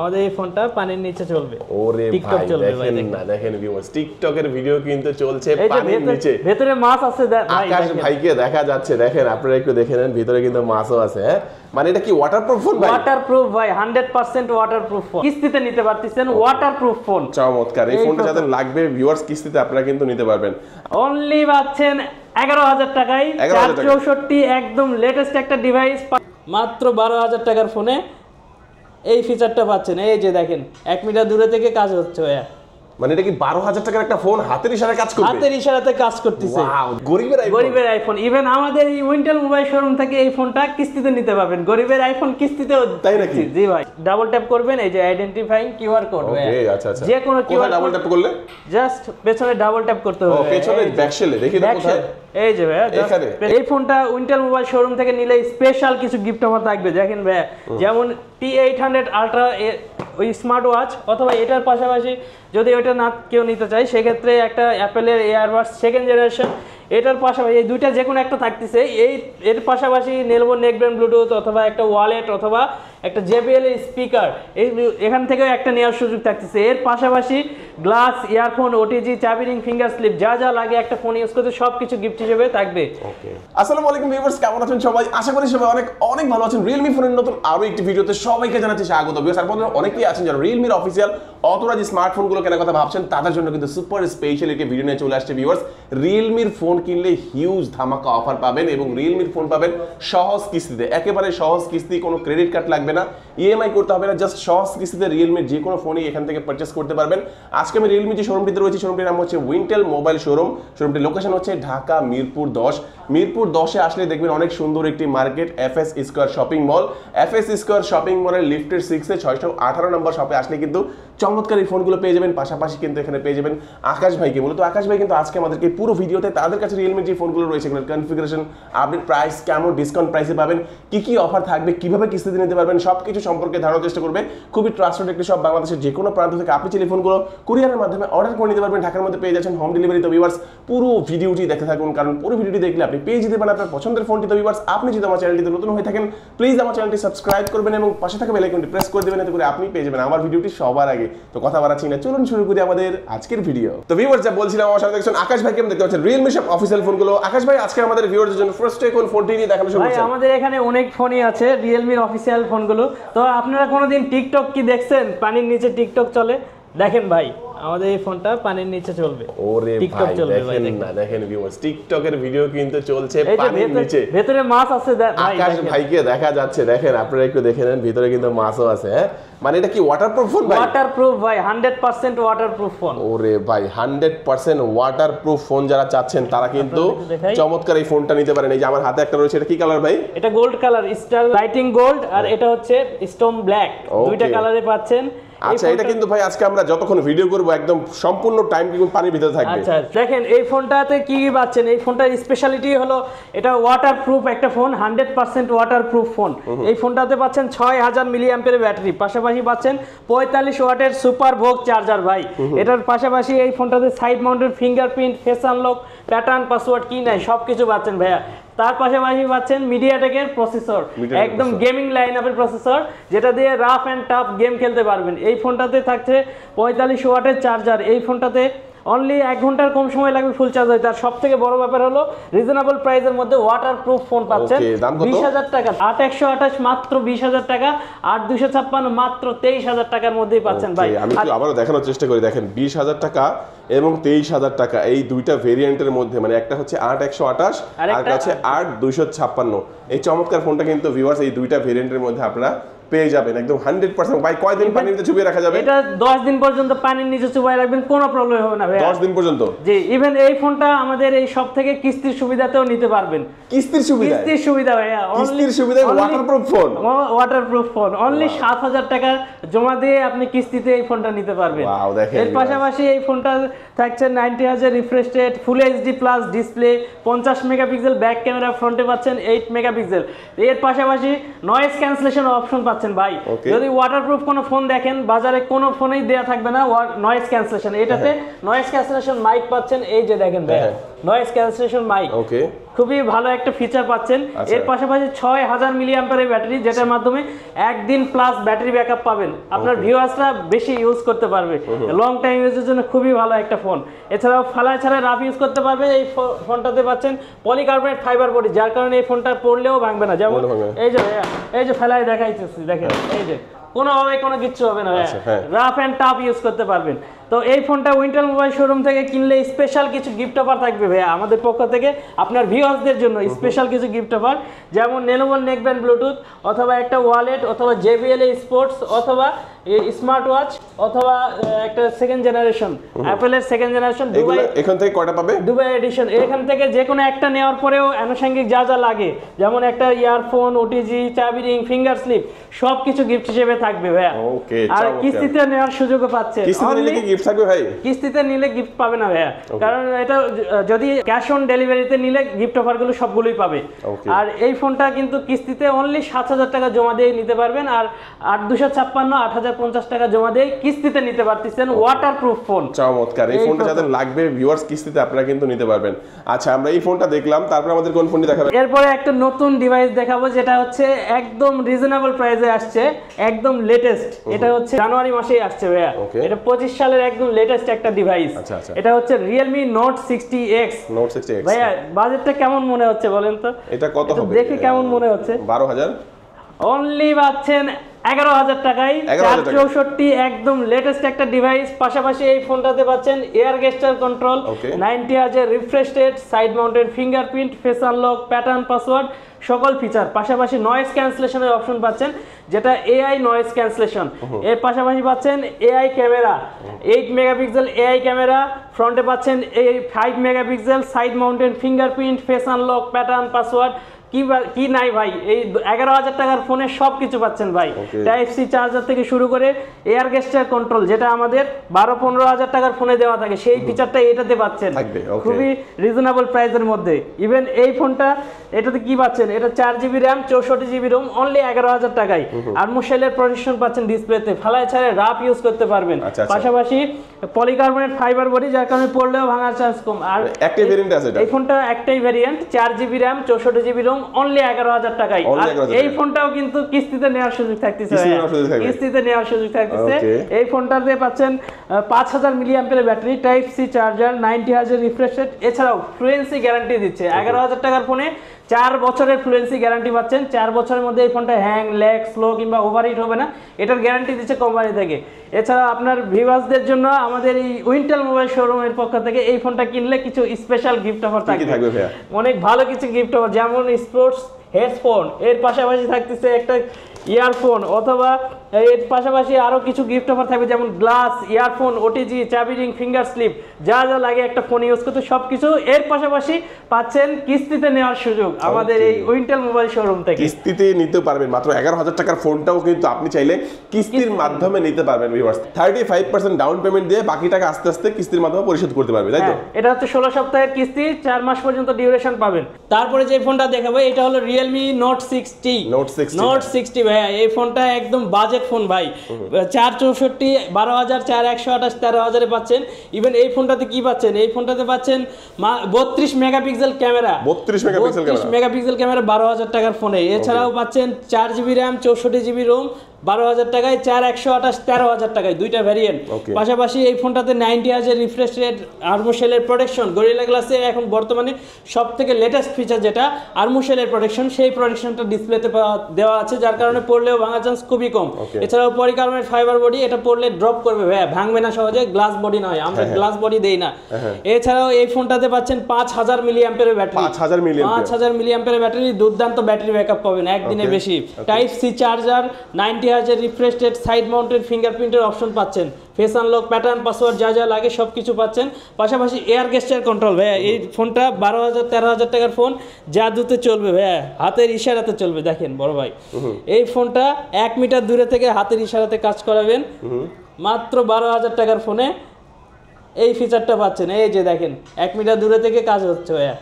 আমাদের এই ফোনটা পানির নিচে চলবে। ওরে টিকটক ভাই চলবে ভাই, দেখেন না, দেখেন ভিউয়ার্স টিকটকের ভিডিও কিন্তু চলছে পানির নিচে। ভিতরে মাছ আছে ভাই, আকাশ ভাইকে দেখা যাচ্ছে, দেখেন আপনারা একটু দেখে নেন, ভিতরে কিন্তু মাছও আছে। হ্যাঁ মানে এটা কি ওয়াটারপ্রুফ ফোন ভাই? ওয়াটারপ্রুফ ভাই, 100% ওয়াটারপ্রুফ ফোন। কিস্তিতে নিতে পারতেছেন, ওয়াটারপ্রুফ ফোন। চমৎকার, এই ফোনটা যাদের লাগবে ভিউয়ার্স কিস্তিতে আপনারা কিন্তু নিতে পারবেন। অনলি পাচ্ছেন 11,000 টাকায় 464 একদম লেটেস্ট একটা ডিভাইস, মাত্র 12,000 টাকার ফোনে এই ফিচারটা পাচ্ছেন। এই যে দেখেন 1 মিটার দূরে থেকে কাজ হচ্ছে ভাইয়া। মানে এটা কি 12,000 টাকার একটা ফোন হাতের ইশারায় কাজ করবে? হাতের ইশারাতে কাজ করতেছে। ওয়াও, গরিবের আইফোন। ইভেন আমাদের এই উইন্টেল মোবাইল শোরুম থেকে এই ফোনটা কিস্তিতে নিতে পারবেন। গরিবের আইফোন কিস্তিতেও। তাই নাকি? জি ভাই, ডাবল ট্যাপ করবেন, এই যে আইডেন্টিফাইং কিউআর কোড। ওকে আচ্ছা আচ্ছা, যে কোনো কিউআর ডাবল ট্যাপ করলে জাস্ট পেছনে ডাবল ট্যাপ করতে হবে। ও পেছনে ব্যাকশেলে দেখি তো কোথায়? এই যে ভাইয়া এখানে। এই ফোনটা উইন্টেল মোবাইল শোরুম থেকে নিলে স্পেশাল কিছু গিফট অফার থাকবে। দেখেন ভাইয়া, যেমন T800 আলট্রা ওই স্মার্ট ওয়াচ, অথবা এটার পাশাপাশি যদি ওইটা না কেউ নিতে চায় সেক্ষেত্রে একটা অ্যাপেলের এয়ারবাডস সেকেন্ড জেনারেশন, এটার পাশাপাশি এই দুইটা যে কোনো একটা থাকতেছে। এর পাশাপাশি নেলবো নেকব্যান্ড ব্লুটুথ, অথবা একটা ওয়ালেট, অথবা একটা JBL এর স্পিকার, এখান থেকেও একটা নেওয়ার সুযোগ থাকতেছে। এর পাশাপাশি গ্লাস, ইয়ারফোন, OTG, চাবি রিং, ফিঙ্গার স্লিপ, যা যা লাগে একটা ফোন ইউজ করতে সব কিছু গিফট হিসেবে থাকবে। ওকে, আসসালামু আলাইকুম ভিউয়ার্স, কেমন আছেন সবাই? আশা করি সবাই অনেক অনেক ভালো আছেন। রিয়েলমি ফোনের নতুন আরো একটি ভিডিওতে সবাইকে জানাচ্ছি স্বাগত। ভিউয়ার্স, আপনারা অনেকেই আছেন যারা রিয়েলমির অফিসিয়াল অথরাইজ স্মার্টফোনগুলো কেনার কথা ভাবছেন, তাদের জন্য কিন্তু সুপার স্পেশাল একটি ভিডিও নিয়ে চলে আসছে। ভিউয়ার্স, রিয়েলমির ফোন কিনলে হিউজ ধামাকা অফার পাবেন এবং রিয়েলমির ফোন পাবেন সহজ কিস্তিতে, একেবারে সহজ কিস্তি, কোনো ক্রেডিট কার্ড লাগবে না, EMI করতে হবে না, জাস্ট সহজ কিস্তিতে রিয়েলমির যে কোনো ফোনই এখান থেকে পারচেস করতে পারবেন। আজকে আমি রিয়েলমি যে শোরুমটিতে রয়েছি, শোরুমটির নাম হচ্ছে উইন্টেল মোবাইল শোরুম। শোরুমটির লোকেশন হচ্ছে ঢাকা মিরপুর 10। মিরপুর 10-এ আসলে দেখবেন অনেক সুন্দর একটি market, FS square shopping mall. FS square shopping মলের লিফটের 6-এ 618 নম্বর শপে আসলে কিন্তু চমৎকার এই ফোনগুলো পেয়ে যাবেন। পাশাপাশি কিন্তু এখানে পেয়ে যাবেন আকাশ ভাইকে। মূলত আকাশ ভাই কিন্তু আজকে আমাদেরকে পুরো ভিডিওতে তাদের কাছে রিয়েলমির যে ফোনগুলো রয়েছে এগুলোর কনফিগারেশন, আপডেট, প্রাইস কেমন, ডিসকাউন্ট প্রাইসে পাবেন, কি কি অফার থাকবে, কিভাবে কিস্তিতে নিতে পারবেন, সবকিছু সম্পর্কে ধারণার চেষ্টা করবে। খুবই ট্রাস্টেড একটি সব, বাংলাদেশের যে কোনো প্রান্ত থেকে আপনি চাইলে ফোনগুলো কুরিয়ারের মাধ্যমে অর্ডার করে নিতে পারবেন। ঢাকার মধ্যে পেয়ে যাচ্ছেন হোম ডেলিভারি। তো ভিউয়ার্স, পুরো ভিডিওটি দেখতে থাকুন, কারণ পুরো ভিডিওটি দেখলে আপনি পেয়ে যেতে পারেন আপনার পছন্দের ফোনটি। তো ভিউয়ার্স, আপনি যদি আমার চ্যানেলটিতে নতুন হয়ে থাকেন প্লিজ আমার চ্যানেলটি সাবস্ক্রাইব করবেন এবং পাশে থাকা বেল আইকনটি প্রেস করে দেবেন, এতে করে আপনি পেয়ে যাবেন আমার ভিডিওটি সবার আগে। তো কথা বাড়াচ্ছি না, চলুন শুরু করি আমাদের আজকের ভিডিও। তো ভিউয়ার্স, যা বলছিলাম, আমার সাথে দেখছেন আকাশ ভাইকে দেখতে পাচ্ছেন রিয়েলমি শপ অফিশিয়াল ফোনগুলো। আকাশ ভাই, আজকে আমাদের ভিউয়ারদের জন্য ফার্স্ট কোন ফোনটি নিয়ে দেখানো শুরু করছেন? ভাই, আমাদের এখানে অনেক ফোনই আছে রিয়েলমির অফিশিয়াল ফোনগুলো। তো আপনারা কোনোদিন টিকটক কি দেখছেন? পানির নিচে টিকটক চলে, দেখেন ভাই আমাদের এই ফোনটা পানির নিচে চলবে। ওরে টিকটক ভাই চলবে ভাই, দেখেন না, দেখেন ভিউয়ার্স টিকটকের ভিডিও কিন্তু চলছে পানির নিচে। ভিতরে মাছ আছে ভাই, আকাশ ভাইকে দেখা যাচ্ছে, দেখেন আপনারা একটু দেখে নেন, ভিতরে কিন্তু মাছও আছে। হ্যাঁ মানে এটা কি ওয়াটারপ্রুফ ফোন ভাই? ওয়াটারপ্রুফ ভাই, 100% ওয়াটারপ্রুফ ফোন। ওরে ভাই, 100% ওয়াটারপ্রুফ ফোন যারা চাচ্ছেন তারা কিন্তু চমৎকার এই ফোনটা নিতে পারেন। এই যে আমার হাতে একটা রয়েছে, এটা কি কালার ভাই? এটা gold colour, star lighting gold, আর এটা হচ্ছে স্টোন ব্ল্যাক, দুইটা কালারে পাচ্ছেন। আচ্ছা, এটা কিন্তু ভাই আজকে আমরা যতক্ষণ ভিডিও করব একদম সম্পূর্ণ টাইম কিন্তু পানির ভিতরে থাকবে। আচ্ছা দেখেন এই ফোনটাতে কি কি পাচ্ছেন। এই ফোনটার স্পেশালিটি হলো এটা ওয়াটারপ্রুফ একটা ফোন, 100% ওয়াটারপ্রুফ ফোন। এই ফোনটাতে পাচ্ছেন 6000 মিলিঅ্যাম্পিয়ারের ব্যাটারি, পাশাপাশি পাচ্ছেন 45 ওয়াটের সুপার ভোগ চার্জার ভাই। এটার পাশাপাশি এই ফোনটাতে side mounted fingerprint, face unlock, pattern, password কি নাই সবকিছু পাচ্ছেন ভাইয়া। তার পাশাপাশি পাচ্ছেন মিডিয়াটেকের প্রসেসর, একদম গেমিং লাইন আপের প্রসেসর, যেটা দিয়ে রাফ অ্যান্ড টাফ গেম খেলতে পারবেন। এই ফোনটাতে থাকছে 45 ওয়াটের চার্জার। এই ফোনটাতে অনলি 1 ঘন্টার কম সময় লাগবে ফুল চার্জ হতে। আর সব থেকে বড় ব্যাপার হলো রিজনেবল প্রাইসের মধ্যে ওয়াটারপ্রুফ ফোন পাচ্ছেন। 20,000 টাকা, 8128 মাত্র 20,000 টাকা, 8256 মাত্র 23,000 টাকার মধ্যেই পাচ্ছেন ভাই। আমি একটু আবারও দেখানোর চেষ্টা করি, দেখেন 20,000 টাকা এবং 23,000 টাকা, এই দুইটা ভেরিয়েন্টের মধ্যে, মানে একটা হচ্ছে 8128 আর একটা হচ্ছে 8256। এই চমৎকার ফোনটা কিন্তু ভিউয়ার্স এই দুইটা ভেরিয়েন্টের মধ্যে আপনারা পেয়ে যাবেন একদম 100%। ভাই কয়দিন পানির নিচে চুবিয়ে রাখা যাবে? এটা 10 দিন পর্যন্ত পানির নিচে চুবিয়ে রাখবেন, কোনো প্রবলেম হবে না ভাই। 10 দিন পর্যন্ত? জি। ইভেন এই ফোনটা আমাদের এই সব থেকে কিস্তির সুবিধাতেও নিতে পারবেন। কিস্তির সুবিধা? কিস্তির সুবিধা ভাইয়া, কিস্তির সুবিধা, waterproof phone. Waterproof phone only 7,000 টাকা জমা দিয়ে আপনি কিস্তিতে এই ফোনটা নিতে পারবেন। ওয়াও, দেখেন এর পাশাপাশি এই ফোনটা থাকছে 90Hz রিফ্রেশ রেট, ফুল HD plus display, 50 megapixel back camera, ফ্রন্টে পাচ্ছেন 8 মেগাপিক্সেল। এর পাশাপাশি নয়েজ ক্যান্সেলেশন অপশন পাচ্ছেন ভাই। যদি ওয়াটারপ্রুফ কোনো ফোন দেখেন বাজারে কোনো ফোনেই দেয়া থাকবে না নয়েজ ক্যান্সেলেশন। এটাতে নয়েজ ক্যান্সেলেশন মাইক পাচ্ছেন, এই যে দেখেন ভাই নয়েজ ক্যান্সেলেশন মাইক। ওকে, খুবই ভালো একটা ফিচার পাচ্ছেন। এর পাশাপাশি 6000 মিলি অ্যাম্পিয়ারের ব্যাটারি, যেটার মাধ্যমে একদিন প্লাস ব্যাটারি ব্যাকআপ পাবেন। আপনার ভিউয়ার্সরা বেশি ইউজ করতে পারবে, লং টাইম ইউজের জন্য খুবই ভালো একটা ফোন। এছাড়াও ফালাই ছাড়া রাফ ইউজ করতে পারবে। এই ফোনটাতে পাচ্ছেন পলিকার্বনেট ফাইবার বডি, যার কারণে এই ফোনটা পড়লেও ভাঙবে না। যেমন এই যে ফেলাই দেখাইতেছি, দেখেন এই যে কোনোভাবে কোনো কিচ্ছু হবে না, রাফ অ্যান্ড টাফ ইউজ করতে পারবেন। তো এই ফোনটা উইন্টার মোবাইল শোরুম থেকে কিনলে স্পেশাল কিছু গিফট অফার থাকবে ভাইয়া আমাদের পক্ষ থেকে আপনার ভিউয়ার্সদের জন্য স্পেশাল কিছু গিফট অফার, যেমন নেনোভো নেকব্যান্ড ব্লুটুথ, অথবা একটা ওয়ালেট, অথবা JBL স্পোর্টস, অথবা স্মার্ট ওয়াচ, অথবা একটা সেকেন্ড জেনারেশন অ্যাপেলের সেকেন্ড জেনারেশন দুবাই। এখান থেকে কয়টা পাবে? Dubai edition. এখান থেকে যে কোনো একটা নেওয়ার পরেও আনুষঙ্গিক যা যা লাগে, যেমন একটা ইয়ারফোন, ওটিজি, চাবি রিং, ফিঙ্গার স্লিপ, সবকিছু গিফট হিসেবে থাকবে ভাইয়া। আর কিস্তিতে নেওয়ার সুযোগও পাচ্ছে। কিস্তিতে নিলে গিফট পাবে না ভাইয়া, কারণ এটা যদি ক্যাশ অন ডেলিভারিতে নিলে গিফট অফার গুলো সবগুলোই পাবে। আর এই ফোনটা কিন্তু কিস্তিতে অনলি 7000 টাকা জমা দিয়ে নিতে পারবেন, আর 8256 8050 টাকা জমা দিয়ে কিস্তিতে নিতে পারতেছেন। ওয়াটারপ্রুফ ফোন, চমৎকার। এই ফোনটা যাদের লাগবে ভিউয়ার্স, কিস্তিতে আপনারা কিন্তু নিতে পারবেন। আচ্ছা, আমরা এই ফোনটা দেখলাম, তারপর আমাদের কোন ফোনটি দেখাবেন? এরপরে একটা নতুন ডিভাইস দেখাবো, যেটা হচ্ছে একদম রিজনেবল প্রাইসে আসছে, একদম লেটেস্ট। এটা হচ্ছে জানুয়ারি মাসেই আসছে ভাইয়া। এটা 25 সালের একদম লেটেস্ট একটা ডিভাইস। এটা হচ্ছে Realme Note 60X। ভাইয়া বাজেটটা কেমন মনে হচ্ছে বলেন তো? এটা কত হবে দেখে কেমন মনে হচ্ছে? 12000 অনলি পাচ্ছেন 11000 টাকায় 464, একদম লেটেস্ট একটা ডিভাইস। পাশাপাশি এই ফোনটাতে পাচ্ছেন এয়ার গেস্টার কন্ট্রোল, 90 হার্জের refresh rate, side mounted fingerprint, face unlock, pattern password, সকল ফিচার। পাশাপাশি নয়েজ ক্যান্সেলেশনের অপশন পাচ্ছেন, যেটা AI নয়েজ ক্যান্সেলেশন। এর পাশাপাশি পাচ্ছেন AI camera, 8 megapixel AI camera, ফ্রন্টে পাচ্ছেন 5 megapixel, side mounted fingerprint, face unlock, pattern password. কি নাই ভাই, এই 11000 টাকার ফোনে সবকিছু পাচ্ছেন ভাই। টাইপ সি চার্জার থেকে শুরু করে এয়ার গেস্টার কন্ট্রোল, যেটা আমাদের 12-15 হাজার টাকার ফোনে দেওয়া থাকে, সেই ফিচারটা এটাতে পাচ্ছেন খুবই রিজনেবল প্রাইসের মধ্যে। ইভেন এই ফোনটা এটাতে কি পাচ্ছেন, এটা 4GB RAM, 64GB Rome, only 11000 টাকায়। আর্মোশেলের প্রোটেকশন পাচ্ছেন ডিসপ্লেতে, ফালাই ছাড়া রাফ ইউজ করতে পারবেন। পাশাপাশি পলিকার্বনেট ফাইবার বডি, যার কারণে পড়লেও ভাঙার চান্স কম। আর একটাই ভেরিয়েন্ট আছে, এই ফোনটা একটাই variant, 4GB RAM, 64GB Rome, only 11000 টাকায়। এই ফোনটাও কিন্তু কিস্তিতে নেওয়ার সুযোগ থাকতেছে, কিস্তিতে নেওয়ার সুযোগ থাকতেছে। এই ফোনটাতে পাচ্ছেন 5000 মিলি অ্যাম্পিয়ারের ব্যাটারি, টাইপ সি চার্জার, 90 হার্জের রিফ্রেশ রেট, এছাড়াও ফ্লুয়েন্সি গ্যারান্টি দিচ্ছে। 11000 টাকার ফোনে 4 বছরের ফ্লুয়েন্সি গ্যারান্টি পাচ্ছেন। 4 বছরের মধ্যে এই ফোনটা হ্যাং, ল্যাগ, স্লো কিংবা ওভারহিট হবে না, এটার গ্যারান্টি দিচ্ছে কোম্পানি থেকে। এছাড়া আপনার ভিউয়ার্সদের জন্য আমাদের এই উইন্টার মোবাইল শোরুমের পক্ষ থেকে এই ফোনটা কিনলে কিছু স্পেশাল গিফট অফার থাকবে, অনেক ভালো কিছু গিফট অফার, যেমন স্পোর্টস হেডফোন, এর পাশাপাশি থাকতেছে একটা ইয়ারফোন, অথবা এর পাশাপাশি আরো কিছু গিফট অফার থাকবে, যেমন গ্লাস, ইয়ারফোন, ওটিজি, চাবি রিং, ফিঙ্গার স্লিপ, যা যা লাগে একটা ফোন ইউজ করতে সবকিছু। এর পাশাপাশি পাচ্ছেন কিস্তিতে নেওয়ার সুযোগ আমাদের এই উইন্টার মোবাইল শোরুম থেকে। কিস্তিতে নিতে পারবেন, মাত্র 11000 টাকার ফোনটাও কিন্তু আপনি চাইলে কিস্তির মাধ্যমে নিতে পারবেন ভিউয়ার্স। 35% ডাউন পেমেন্ট দিয়ে বাকি টাকা আস্তে আস্তে কিস্তির মাধ্যমে পরিশোধ করতে পারবে, তাই তো? এটা হচ্ছে 16 সপ্তাহের কিস্তি, 4 মাস পর্যন্ত ডিউরেশন পাবেন। তারপরে যে ফোনটা দেখাবো এটা হলো Realme Note 60 ভাইয়া। এই ফোনটা একদম বাজেট ফোন ভাই, 464, 12000, 4128, 13000 পাচ্ছেন। ইভেন এই ফোনটাতে কি পাচ্ছেন, এই ফোনটাতে পাচ্ছেন 32 মেগাপিক্সেল ক্যামেরা, 32 মেগাপিক্সেল ক্যামেরা 12000 টাকার ফোনে। এছাড়াও পাচ্ছেন 4GB র্যাম, 64GB রোম, 12000 টাকায়, 4128, 13000 টাকায়, দুইটা ভ্যারিয়েন্ট। পাশাপাশি এই ফোনটাতে 90 হার্জের রিফ্রেশ রেট, আর্মোশেলের প্রোটেকশন, গরিলা গ্লাসের এখন বর্তমানে সবথেকে লেটেস্ট ফিচার যেটা আর্মোশেলের প্রোটেকশন, সেই প্রোটেকশনটা ডিসপ্লেতে দেওয়া আছে, যার কারণে পড়লেও ভাঙার চান্স খুবই কম। এছাড়াও পলিকার্বনেট ফাইবার বডি, এটা পড়লে ড্রপ করবে ভাইয়া, ভাঙবে না সহজে, গ্লাস বডি নয়, আমরা গ্লাস বডি দেই না। এছাড়াও এই ফোনটাতে পাচ্ছেন 5000 মিলি অ্যাম্পিয়ারের ব্যাটারি, 5000 মিলি অ্যাম্পিয়ারের ব্যাটারি, দুর্দান্ত ব্যাটারি ব্যাকআপ পাবেন একদিনে বেশি। টাইপ সি চার্জার, 90 হার্জের রিফ্রেশ রেট, সাইড মাউন্টেড ফিঙ্গারপ্রিন্টের অপশন পাচ্ছেন, ফেস আনলক, প্যাটার্ন পাসওয়ার্ড, যা যা লাগে সবকিছু পাচ্ছেন। পাশাপাশি এয়ার গেস্টার কন্ট্রোল ভাইয়া, এই ফোনটা 12000-13000 টাকার ফোন, জাদুতে চলবে ভাইয়া, হাতের ইশারাতে চলবে। দেখেন বড় ভাই, এই ফোনটা 1 মিটার দূরে থেকে হাতের ইশারাতে কাজ করাবেন, মাত্র 12000 টাকার ফোনে এই ফিচারটা পাচ্ছেন। এই যে দেখেন 1 মিটার দূরে থেকে কাজ হচ্ছে ভাইয়া,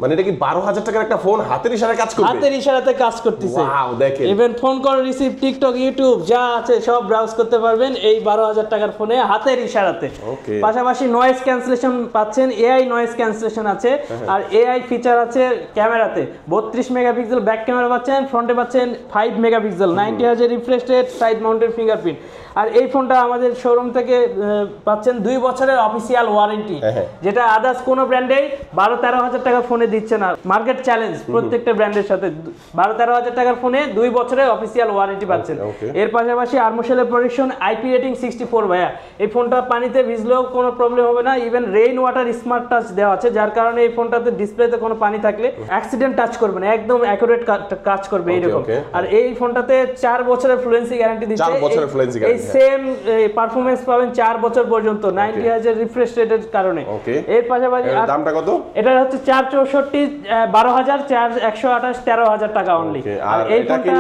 মানে এটা কি 12,000 টাকার একটা ফোন হাতের ইশারায় কাজ করবে? হাতের ইশারাতে কাজ করতেছে। ওয়াও, দেখেন। Even phone call receive, TikTok, YouTube যা আছে সব ব্রাউজ করতে পারবেন এই 12,000 টাকার ফোনে হাতের ইশারাতে। ওকে। পাশাপাশি নয়েজ ক্যান্সেলেশন পাচ্ছেন, এআই নয়েজ ক্যান্সেলেশন আছে, আর এআই ফিচার আছে ক্যামেরাতে। 32 মেগাপিক্সেল ব্যাক ক্যামেরা পাচ্ছেন, ফ্রন্টে পাচ্ছেন 5 megapixel, 90 hertz refresh rate, side mounted fingerprint. আর এই ফোনটা আমাদের শোরুম থেকে পাচ্ছেন 2 বছরের অফিসিয়াল ওয়ারেন্টি, যেটা আদার্স কোনো ব্র্যান্ডেই 12-13 হাজার টাকার ফোনে দিচ্ছে না। মার্কেট চ্যালেঞ্জ প্রত্যেকটা ব্র্যান্ডের সাথে 12-13 হাজার টাকার ফোনে 2 বছরের অফিসিয়াল ওয়ারেন্টি পাচ্ছেন। এর পাশাপাশি আর্মশেলের প্রোটেকশন, আইপি রেটিং 64 ভাইয়া। এই ফোনটা পানিতে ভিজলেও কোনো প্রবলেম হবে না। Even rain water smart touch দেওয়া আছে, যার কারণে এই ফোনটাতে ডিসপ্লেতে কোনো পানি থাকলে অ্যাক্সিডেন্ট টাচ করবে না, একদম অ্যাকুরেট কাজ করবে এইরকম। আর এই ফোনটাতে 4 বছরের ফ্লুয়েন্সি গ্যারান্টি দিচ্ছে। 4 বছরের ফ্লুয়েন্সি গ্যারান্টি, সেম পারফরম্যান্স পাবেন 4 বছর পর্যন্ত 90 হার্জের রিফ্রেশ রেটের কারণে। এর পাশাপাশি দামটা কত? এটা হচ্ছে 464, 12,000, 128, 13,000 টাকা অনলি। আর এই ফোনটা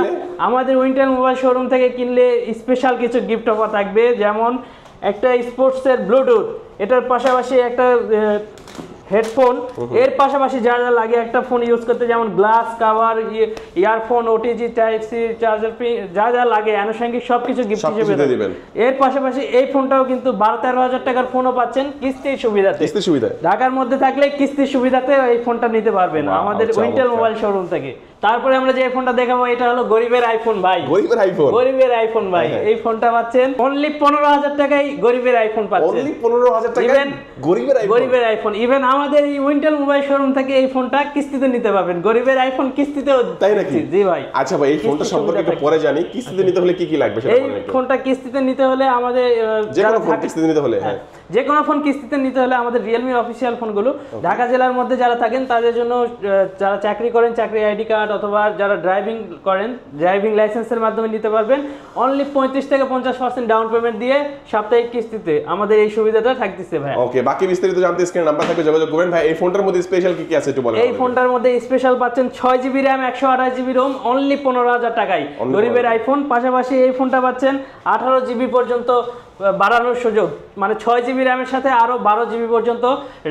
আমাদের উইন্টার মোবাইল শোরুম থেকে কিনলে স্পেশাল কিছু গিফট অফার থাকবে, যেমন একটা স্পোর্টসের ব্লুটুথ, এটার পাশাপাশি একটা হেডফোন, এর পাশাপাশি যা যা লাগে একটা ফোন ইউজ করতে, যেমন glass cover, earphone, OTG, type C, charger, যা যা লাগে আনুষঙ্গিক সবকিছু গিফট হিসেবে দেবেন। এর পাশাপাশি এই ফোনটাও কিন্তু 12-13 হাজার টাকার ফোনও পাচ্ছেন কিস্তির সুবিধাতে। ঢাকার মধ্যে থাকলে কিস্তির সুবিধাতে এই ফোনটা নিতে পারবেন আমাদের উইন্টেল মোবাইল শোরুম থেকে। তারপরে আমরা যে ফোনটা দেখাবো এটা হলো গরিবের আইফোন ভাই। গরিবের আইফোন ভাই, এই ফোনটা পাচ্ছেন অনলি 15,000 টাকায়। গরিবের আইফোন পাচ্ছেন অনলি 15,000 টাকায় গরিবের আইফোন। ইভেন আমাদের এই উইন্টেল মোবাইল শোরুম থেকে এই ফোনটা কিস্তিতে নিতে পারবেন, গরিবের আইফোন কিস্তিতেও। তাই নাকি? জি ভাই। আচ্ছা ভাই, এই ফোনটা সম্পর্কে একটু পরে জানি। কিস্তিতে নিতে হলে কি কি লাগবে সেটা বলেন। এই ফোনটা কিস্তিতে নিতে হলে আমাদের যে কোনো ফোন কিস্তিতে নিতে হলে, হ্যাঁ, যে কোনো ফোন কিস্তিতে নিতে হলে আমাদের রিয়েলমির অফিসিয়াল ফোনগুলো ঢাকা জেলার মধ্যে যারা থাকেন তাদের জন্য, যারা চাকরি করেন চাকরি আইডি কার্ড, অথবা যারা ড্রাইভিং করেন ড্রাইভিং লাইসেন্সের মাধ্যমে নিতে পারবেন। অনলি 35 থেকে 50% ডাউন পেমেন্ট দিয়ে সাপ্তাহিক কিস্তিতে আমাদের এই সুবিধাটা থাকতেছে ভাই। ওকে, বাকি বিস্তারিত জানতে স্ক্রিনে নাম্বার থাকবে, যোগাযোগ করবেন। ভাই এই ফোনটার মধ্যে স্পেশাল কি কি আছে একটু বলেন। এই ফোনটার মধ্যে স্পেশাল পাচ্ছেন 6GB RAM, 128GB ROM, only 15,000 টাকায় গরিবের আইফোন। পাশাপাশি এই ফোনটা পাচ্ছেন 18GB পর্যন্ত বাড়ানোর সুযোগ, মানে 6GB র্যামের সাথে আরো 12GB পর্যন্ত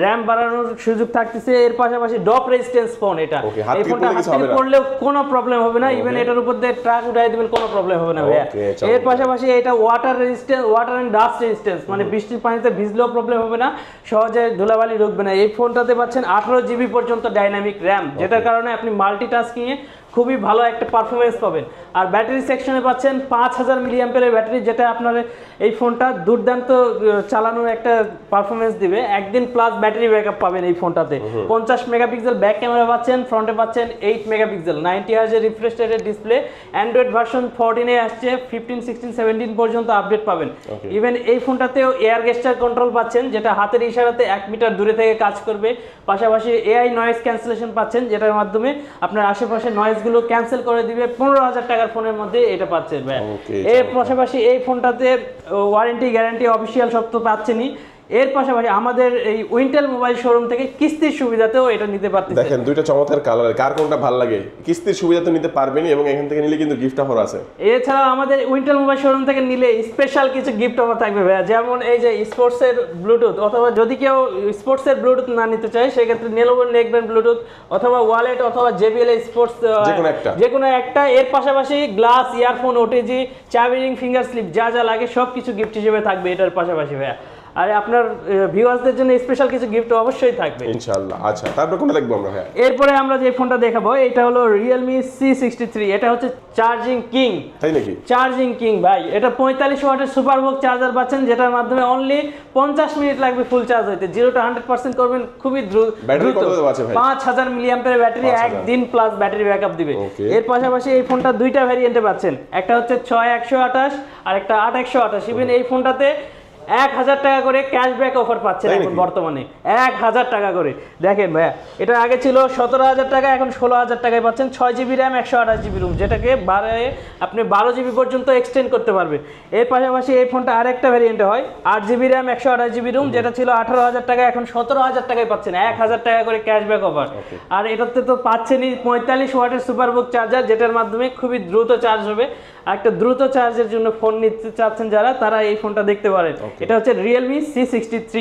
র্যাম বাড়ানোর সুযোগ থাকতেছে। এর পাশাপাশি ড্রপ রেজিস্ট্যান্স ফোন এটা। এই ফোনটা হাতে পড়লেও কোনো প্রবলেম হবে না, ইভেন এটার উপর দিয়ে ট্রাক উঠাই দিবেন কোনো প্রবলেম হবে না ভাইয়া। এর পাশাপাশি এটা water resistance, water and dust resistance, মানে বৃষ্টির পানিতে ভিজলেও প্রবলেম হবে না, সহজে ধুলাবালি ঢুকবে না। এই ফোনটাতে পাচ্ছেন 18GB পর্যন্ত ডাইনামিক র্যাম, যেটার কারণে আপনি মাল্টিটাস্কিং এ খুবই ভালো একটা পারফরমেন্স পাবেন। আর ব্যাটারি সেকশনে পাচ্ছেন 5000 মিলিঅ্যাম্পিয়ারের ব্যাটারি, যেটা আপনার এই ফোনটা দুর্দান্ত চালানোর একটা পারফরমেন্স দিবে। একদিন প্লাস ব্যাটারি ব্যাকআপ পাবেন এই ফোনটাতে। 50 মেগাপিক্সেল ব্যাক ক্যামেরা পাচ্ছেন, ফ্রন্টে পাচ্ছেন 8 মেগাপিক্সেল, 90 হার্জের রিফ্রেশ রেটের ডিসপ্লে। অ্যান্ড্রয়েড ভার্সন 14 এ আসছে, 15, 16, 17 পর্যন্ত আপডেট পাবেন। ইভেন এই ফোনটাতেও এয়ার গেস্টার কন্ট্রোল পাচ্ছেন, যেটা হাতের ইশারাতে 1 মিটার দূরে থেকে কাজ করবে। পাশাপাশি এআই নয়েজ ক্যান্সেলেশন পাচ্ছেন, যেটার মাধ্যমে আপনার আশেপাশে নয়েজ গুলো ক্যান্সেল করে দিবে। 15,000 টাকার ফোনের মধ্যে এটা পাচ্ছেন ভাই। এর পাশাপাশি এই ফোনটাতে ওয়ারেন্টি গ্যারান্টি অফিসিয়াল সব তো পাচ্ছেনই। এর পাশাপাশি আমাদের এই উইন্টেল মোবাইল শোরুম থেকে কিস্তির সুবিধাতেও এটা নিতে পারতেছেন। দেখেন দুইটা চমৎকার কালার, কার কোনটা ভালো লাগে কিস্তির সুবিধা তো নিতে পারবেনই, এবং এখান থেকে নিলে কিন্তু গিফট অফার আছে। এছাড়া আমাদের উইন্টেল মোবাইল শোরুম থেকে নিলে স্পেশাল কিছু গিফট অফার থাকবে ভাইয়া, যেমন এই যে স্পোর্টসের ব্লুটুথ, অথবা যদি কেউ স্পোর্টসের ব্লুটুথ না নিতে চায় সেক্ষেত্রে নেলোভো নেকব্যান্ড ব্লুটুথ, অথবা ওয়ালেট, অথবা JBL স্পোর্টস যে কোনো একটা। এর পাশাপাশি গ্লাস, ইয়ারফোন, ওটিজি, চাবি রিং, ফিঙ্গার স্লিপ, যা যা লাগে সব কিছু গিফট হিসেবে থাকবে এটার পাশাপাশি ভাইয়া। আর আপনার ভিউয়ার্সদের জন্য স্পেশাল কিছু গিফট অবশ্যই থাকবে ইনশাআল্লাহ। আচ্ছা, তারপর কোনটা দেখবো আমরা ভাই? এরপরে আমরা যে ফোনটা দেখাবো এটা হলো Realme C63। এটা হচ্ছে চার্জিং কিং। তাই নাকি? চার্জিং কিং ভাই, এটা 45 ওয়াটের সুপারবুক চার্জার পাচ্ছেন, যেটার মাধ্যমে অনলি 50 মিনিট লাগবে ফুল চার্জ হইতে। 0 to 100% করবেন খুবই দ্রুত। ব্যাটারি কত আছে ভাই? 5000 মিলিঅ্যাম্পিয়ারের ব্যাটারি, একদিন প্লাস ব্যাটারি ব্যাকআপ দিবে। এর পাশাপাশি এই ফোনটা দুইটা ভ্যারিয়েন্টে পাচ্ছেন, একটা হচ্ছে 6128 আর একটা 8128। ইভেন এই ফোনটাতে 1000 টাকা করে ক্যাশব্যাক অফার পাচ্ছেন এখন বর্তমানে, 1000 টাকা করে। দেখেন ভাইয়া, এটা আগে ছিল 17000 টাকা, এখন 16000 টাকায় পাচ্ছেন। 6GB RAM, 128GB ROM, যেটাকে বাড়ায় আপনি 12GB পর্যন্ত এক্সটেন্ড করতে পারবে। এর পাশাপাশি এই ফোনটা আরেকটা ভ্যারিয়েন্টে হয় 8GB RAM, 128GB ROM, যেটা ছিল 18000 টাকা, এখন 17000 টাকায় পাচ্ছেন, 1000 টাকা করে ক্যাশব্যাক অফার। আর এটাতে তো পাচ্ছেনই 45 ওয়াটের সুপারবুক চার্জার, যেটার মাধ্যমে খুবই দ্রুত চার্জ হবে। আর একটা দ্রুত চার্জের জন্য ফোন নিতে চাচ্ছেন যারা, তারা এই ফোনটা দেখতে পারেন। এটা হচ্ছে Realme C63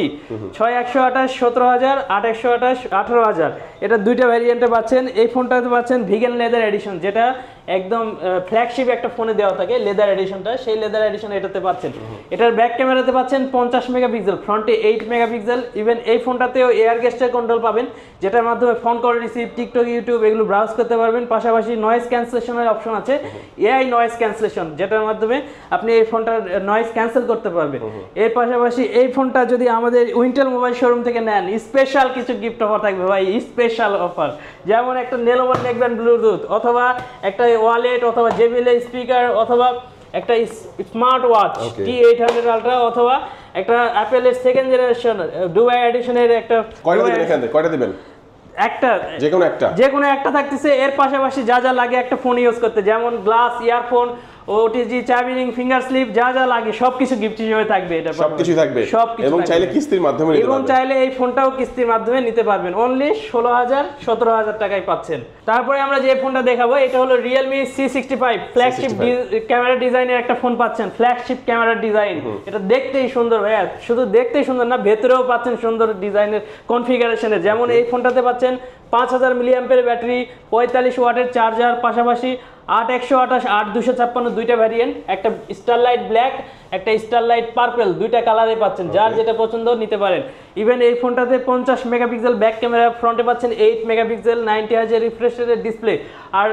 6128 17000 8128 18000 এটা দুইটা ভ্যারিয়েন্টে পাচ্ছেন। এই ফোনটাতে পাচ্ছেন ভিগান লেদার এডিশন, যেটা একদম ফ্ল্যাগশিপ একটা ফোনে দেওয়া থাকে লেদার এডিশনটা, সেই লেদার এডিশন এটাতে পাচ্ছেন। এটার ব্যাক ক্যামেরাতে পাচ্ছেন 50 মেগাপিক্সেল, ফ্রন্টে 8 মেগাপিক্সেল। ইভেন এই ফোনটাতেও এয়ার গেস্টার কন্ট্রোল পাবেন, যেটার মাধ্যমে phone call receive, TikTok, YouTube এগুলো ব্রাউজ করতে পারবেন। পাশাপাশি নয়েজ ক্যান্সেলেশনের অপশন আছে, এআই নয়েজ ক্যান্সেলেশন, যেটার মাধ্যমে আপনি এই ফোনটার নয়েজ ক্যান্সেল করতে পারবেন। এর পাশাপাশি এই ফোনটা যদি আমাদের উইন্টেল মোবাইল শোরুম থেকে নেন, স্পেশাল কিছু গিফট অফার থাকবে ভাই, স্পেশাল অফার। যেমন একটা নেলোভো নেকব্যান্ড ব্লুটুথ, অথবা একটা ওয়ালেট, অথবা JBL স্পিকার, অথবা একটা স্মার্ট ওয়াচ T800 আলট্রা, অথবা একটা অ্যাপেলের সেকেন্ড জেনারেশন দুবাই এডিশনের একটা। কয়টা দিবেন? একটা, যে কোনো একটা থাকতেছে। এর পাশাপাশি যা যা লাগে একটা ফোন ইউজ করতে, যেমন গ্লাস, ইয়ারফোন, ওটিজি, চাবি রিং, ফিঙ্গার স্লিপ, যা যা লাগে সবকিছু গিফট হিসেবে থাকবে। এটা সবকিছু থাকবে, এবং চাইলে কিস্তির মাধ্যমে নিতে পারবেন, এবং চাইলে এই ফোনটাও কিস্তির মাধ্যমে নিতে পারবেন। অনলি 16000 17000 টাকায় পাচ্ছেন। তারপরে আমরা যে ফোনটা দেখাবো এটা হলো Realme C65 ফ্ল্যাগশিপ ক্যামেরা ডিজাইনের একটা ফোন পাচ্ছেন, ফ্ল্যাগশিপ ক্যামেরা ডিজাইন। এটা দেখতেই সুন্দর ভাইয়া, শুধু দেখতেই সুন্দর না, ভেতরেও পাচ্ছেন সুন্দর ডিজাইনের কনফিগারেশনের। যেমন এই ফোনটাতে পাচ্ছেন 5000 মিলিঅ্যাম্পের ব্যাটারি, 45 ওয়াটের চার্জার, পাশাপাশি 8128 8256 দুইটা ভ্যারিয়েন্ট, একটা স্টারলাইট ব্ল্যাক, একটা স্টারলাইট পার্পল, দুইটা কালারে পাচ্ছেন, যার যেটা পছন্দ নিতে পারেন। ইভেন এই ফোনটাতে 50 মেগাপিক্সেল ব্যাক ক্যামেরা, ফ্রন্টে পাচ্ছেন 8 মেগাপিক্সেল 90Hz রিফ্রেশ রেটের ডিসপ্লে। আর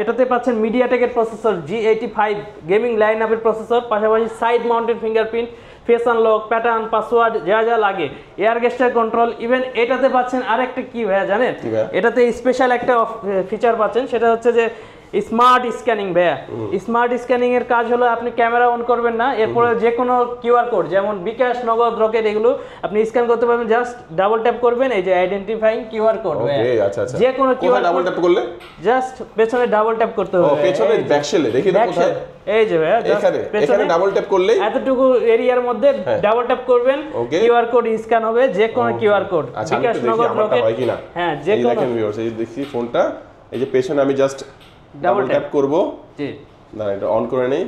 এটাতে পাচ্ছেন মিডিয়াটেকের প্রসেসর G85 গেমিং লাইন আপের প্রসেসর, পাশাপাশি side mounted fingerprint, face unlock, pattern, password, যা যা লাগে, এয়ার গেস্টার কন্ট্রোল। ইভেন এটাতে পাচ্ছেন আরেকটা কি ভাইয়া জানেন, এটাতে স্পেশাল একটা ফিচার পাচ্ছেন, সেটা হচ্ছে যে স্মার্ট স্ক্যানিং ভাইয়া। স্মার্ট স্ক্যানিং এর কাজ হলো আপনি ক্যামেরা অন করবেন না, এরপরে যে কোনো কিউআর কোড, যেমন বিকাশ, নগদ, রকেট, এগুলো আপনি স্ক্যান করতে পারবেন। জাস্ট ডাবল ট্যাপ করবেন, এই যে আইডেন্টিফাইং কিউআর কোড ভাইয়া। যে কোনো কিউআর ডাবল ট্যাপ করলে জাস্ট পেছনে ডাবল ট্যাপ করতে হবে। পেছনে ব্যাকশেলে দেখি তো কোথায়, এই যে ভাইয়া এখানে ডাবল ট্যাপ করলে এতটুকু এরিয়ার মধ্যে ডাবল ট্যাপ করবেন, কিউআর কোড স্ক্যান হবে, যে কোনো কিউআর কোড, বিকাশ, নগদ, রকেট। হ্যাঁ, যে কোনো। দেখেন ভিউয়ার্স, এই দেখি ফোনটা, এই যে পেছনে আমি জাস্ট ডাবল ট্যাপ করব। জি, না এটা অন করে নেই।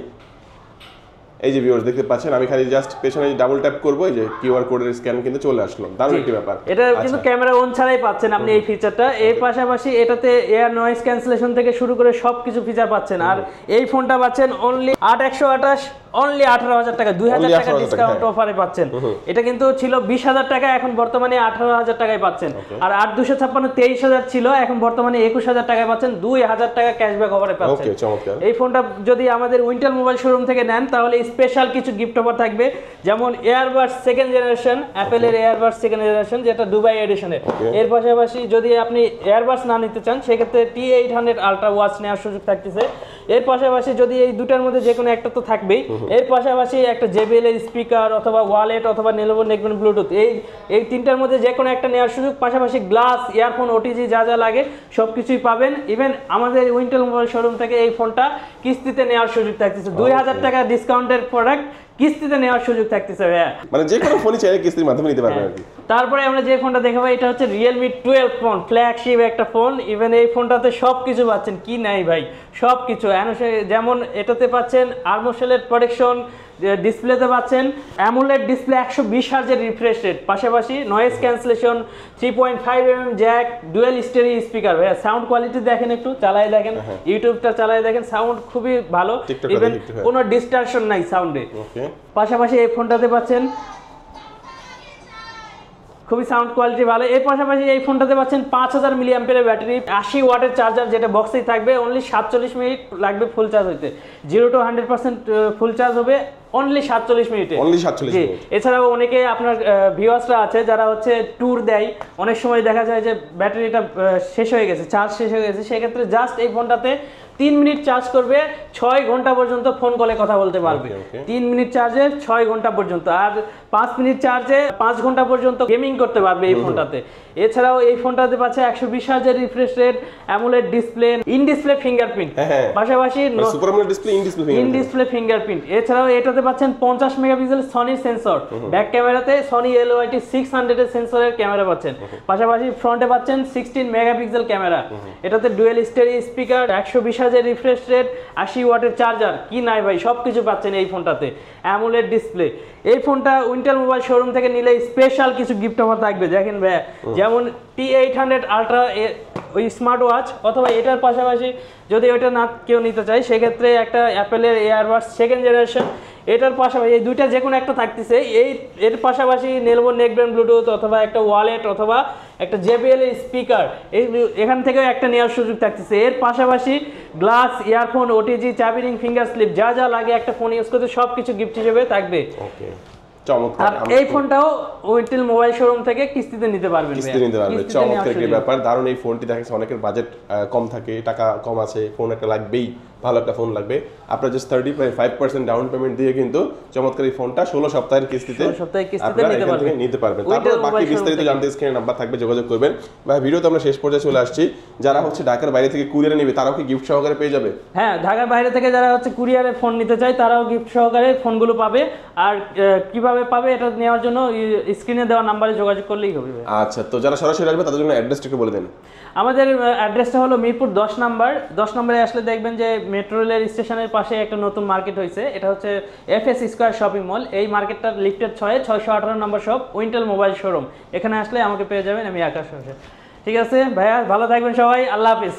এই যে ভিউয়ার্স দেখতে পাচ্ছেন, আমি খালি জাস্ট পেছনে ডাবল ট্যাপ করব, এই যে কিউআর কোডের স্ক্যান কিন্তু চলে আসলো। দারুণ একটি ব্যাপার। এটা কিন্তু ক্যামেরা অন ছাড়াই পাচ্ছেন আপনি এই ফিচারটা। এর পাশাপাশি এটাতে এয়ার নয়েজ ক্যান্সেলেশন থেকে শুরু করে সবকিছু ফিচার পাচ্ছেন। আর এই ফোনটা পাচ্ছেন অনলি 8128, অনলি 18000 টাকা, 2000 টাকা ডিসকাউন্ট অফারে পাচ্ছেন। এটা কিন্তু ছিল 20000 টাকা, এখন বর্তমানে 18000 টাকায় পাচ্ছেন। আর 8256 23000 ছিল, এখন বর্তমানে 21000 টাকায় পাচ্ছেন, 2000 টাকা ক্যাশব্যাক অফারে পাচ্ছেন। এই ফোনটা যদি আমাদের উইন্টেল মোবাইল শোরুম থেকে নেন, তাহলে স্পেশাল কিছু গিফট অফার থাকবে, যেমন এয়ারবাডস সেকেন্ড জেনারেশন, অ্যাপেলের এয়ারবাডস সেকেন্ড জেনারেশন, যেটা দুবাই এডিশনের। এর পাশাপাশি যদি আপনি এয়ারবাডস না নিতে চান, সেক্ষেত্রে T800 আলট্রা ওয়াচ নেওয়ার সুযোগ থাকতেছে। এর পাশাপাশি যদি এই দুটার মধ্যে যে কোনো একটা তো থাকবেই, এর পাশাপাশি একটা JBL এর স্পিকার, অথবা ওয়ালেট, অথবা নেলোভো নেকব্যান্ড ব্লুটুথ, এই তিনটার মধ্যে যে কোনো একটা নেওয়ার সুযোগ। পাশাপাশি গ্লাস, ইয়ারফোন, OTG যা যা লাগে সবকিছুই পাবেন। ইভেন আমাদের উইন্টেল মোবাইল শোরুম থেকে এই ফোনটা কিস্তিতে নেওয়ার সুযোগ থাকতেছে, 2000 টাকা ডিসকাউন্টের প্রোডাক্ট কিস্তিতে নেওয়ার সুযোগ থাকতেছে ভাইয়া। মানে যে কোনো ফোনই চাইলে কিস্তির মাধ্যমে নিতে পারবেন আর কি। তারপরে আমরা যে ফোনটা দেখাবো এটা হচ্ছে Realme 12 ফোন, ফ্ল্যাগশিপ একটা ফোন। ইভেন এই ফোনটাতে সবকিছু পাচ্ছেন, কি নাই ভাই, সবকিছু। যেমন এটাতে পাচ্ছেন আর্মোশেলের প্রোটেকশন, ডিসপ্লেতে পাচ্ছেন অ্যামোলেড ডিসপ্লে, 120 হার্জের রিফ্রেশ রেট, পাশাপাশি noise cancellation, 3.5mm Jack, dual stereo speaker. ভাইয়া সাউন্ড কোয়ালিটি দেখেন, একটু চালায় দেখেন, ইউটিউবটা চালায় দেখেন, সাউন্ড খুবই ভালো। ইভেন কোনো ডিস্টারশন নাই সাউন্ডে। পাশাপাশি এই ফোনটাতে পাচ্ছেন খুবই সাউন্ড কোয়ালিটি ভালো। এর পাশাপাশি এই ফোনটাতে পাচ্ছেন 5000 মিলিঅ্যাম্পিয়ারের ব্যাটারি, 80 ওয়াটের চার্জার, যেটা বক্সেই থাকবে। অনলি 47 মিনিট লাগবে ফুল চার্জ হইতে, 0 to 100% ফুল চার্জ হবে অনলি 47 মিনিটে। এছাড়াও অনেকে আপনার ভিউয়ার্সরা আছে যারা হচ্ছে ট্যুর দেয়, অনেক সময় দেখা যায় যে ব্যাটারিটা শেষ হয়ে গেছে, চার্জ শেষ হয়ে গেছে, সেক্ষেত্রে জাস্ট এই ফোনটাতে 3 মিনিট চার্জ করবে, 6 ঘন্টা পর্যন্ত ফোন কলে কথা বলতে পারবে। 3 মিনিট চার্জে 6 ঘন্টা পর্যন্ত, আর 5 মিনিট চার্জে 5 ঘন্টা পর্যন্ত গেমিং করতে পারবে এই ফোনটাতে। এছাড়াও এই ফোনটাতে পাচ্ছে 120 হার্জের refresh rate, AMOLED display, in display fingerprint, পাশাপাশি ইন ডিসপ্লে ফিঙ্গারপ্রিন্ট। এছাড়াও এটাতে পাচ্ছেন 50 মেগাপিক্সেল সনি সেন্সর, ব্যাক ক্যামেরাতে সনি LYT 600 এর সেন্সরের ক্যামেরা পাচ্ছেন, পাশাপাশি ফ্রন্টে পাচ্ছেন 16 মেগাপিক্সেল ক্যামেরা। এটাতে ডুয়েল স্টেরিও স্পিকার, 120 হাজার রিফ্রেশ রেট, 80 ওয়াটের চার্জার, কি নাই ভাই, সব কিছু পাচ্ছেন এই ফোনটাতে। AMOLED display. এই ফোনটা উইন্টেল মোবাইল শোরুম থেকে নিলে স্পেশাল কিছু গিফট অফার থাকবে, দেখেন ভাই, যেমন T800 আলট্রা ওই স্মার্ট ওয়াচ, অথবা এটার পাশাপাশি যদি ওইটা না কেউ নিতে চায় সেক্ষেত্রে একটা অ্যাপেলের এয়ারবাডস সেকেন্ড জেনারেশন, এটার পাশাপাশি এই দুইটা যে কোনো একটা থাকতেছে। এর পাশাপাশি নেলবো নেকব্যান্ড ব্লুটুথ, অথবা একটা ওয়ালেট, অথবা একটা JBL এর স্পিকার, এখান থেকেও একটা নেওয়ার সুযোগ থাকতেছে। এর পাশাপাশি গ্লাস, ইয়ারফোন, OTG, চাবি রিং, ফিঙ্গার স্লিপ, যা যা লাগে একটা ফোন ইউজ করতে সব কিছু গিফট হিসেবে থাকবে। ওকে, চমৎকার। আর এই ফোনটাও উইন্টেল মোবাইল শোরুম থেকে কিস্তিতে নিতে পারবেন, কিস্তি নিতে পারবে, চমৎকার একটা ব্যাপার, দারুণ। এই ফোনটি দেখা যাচ্ছে অনেকের বাজেট কম থাকে, টাকা কম আছে, ফোন একটা লাগবেই, ভালো একটা ফোন লাগবে, আপনার জাস্ট 35% ডাউন পেমেন্ট দিয়ে কিন্তু চমৎকার এই ফোনটা 16 সপ্তাহের কিস্তিতে নিতে পারবেন। তারপর বাকি বিস্তারিত জানতে স্ক্রিনে নাম্বার থাকবে, যোগাযোগ করবেন। ভাই ভিডিও তো আমরা শেষ পর্যায়ে চলে আসছি, যারা হচ্ছে ঢাকার বাইরে থেকে কুরিয়ারে নেবে তারাও কি গিফট সহকারে পেয়ে যাবে? হ্যাঁ, ঢাকার বাইরে থেকে যারা হচ্ছে কুরিয়ারে ফোন নিতে চায় তারাও গিফট সহকারে ফোনগুলো পাবে। আর কিভাবে পাবে এটা নেওয়ার জন্য স্ক্রিনে দেওয়া নাম্বারে যোগাযোগ করলেই হবে। আচ্ছা, তো যারা সরাসরি আসবে তাদের জন্য অ্যাড্রেসটা একটু বলে দেন। আমাদের অ্যাড্রেসটা হলো মিরপুর 10 নাম্বার। 10 নম্বরে আসলে দেখবেন যে মেট্রো রেলের স্টেশনের পাশে একটা নতুন মার্কেট হয়েছে, এটা হচ্ছে FS স্কয়ার শপিং মল। এই মার্কেটটার লিফটের 618 নম্বর শপ, উইন্টেল মোবাইল শোরুম। এখানে আসলে আমাকে পেয়ে যাবেন, আমি আকাশ হোসেন। ঠিক আছে ভাইয়া, ভালো থাকবেন সবাই, আল্লাহ হাফিজ।